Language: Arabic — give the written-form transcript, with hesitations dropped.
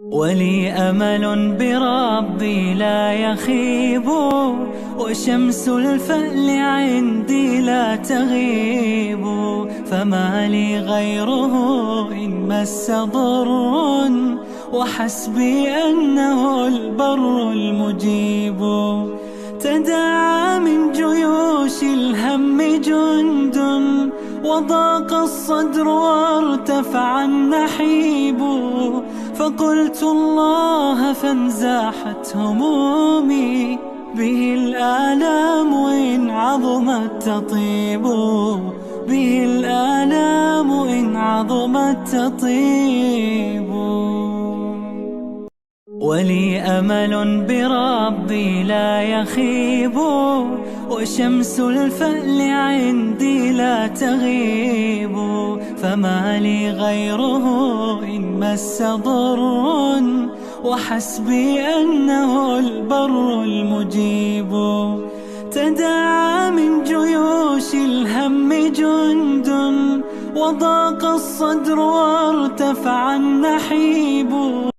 ولي أمل بربي لا يخيب، وشمس الفأل عندي لا تغيب. فما لي غيره إن مس ضر، وحسبي أنه البر المجيب. تداعى من جيوش الهم جند، وضاق الصدر وارتفع النحيب. فقلت الله فانزاحت همومي، به الآلام إن عظمت تطيب. به الآلام إن عظمت تطيب. ولي أمل بربي لا يخيب، وشمس الفأل عندي لا تغيب. فما لي غيره إن مس ضر، وحسبي أنه البر المجيب. تداعى من جيوش الهم جند، وضاق الصدر وارتفع النحيب.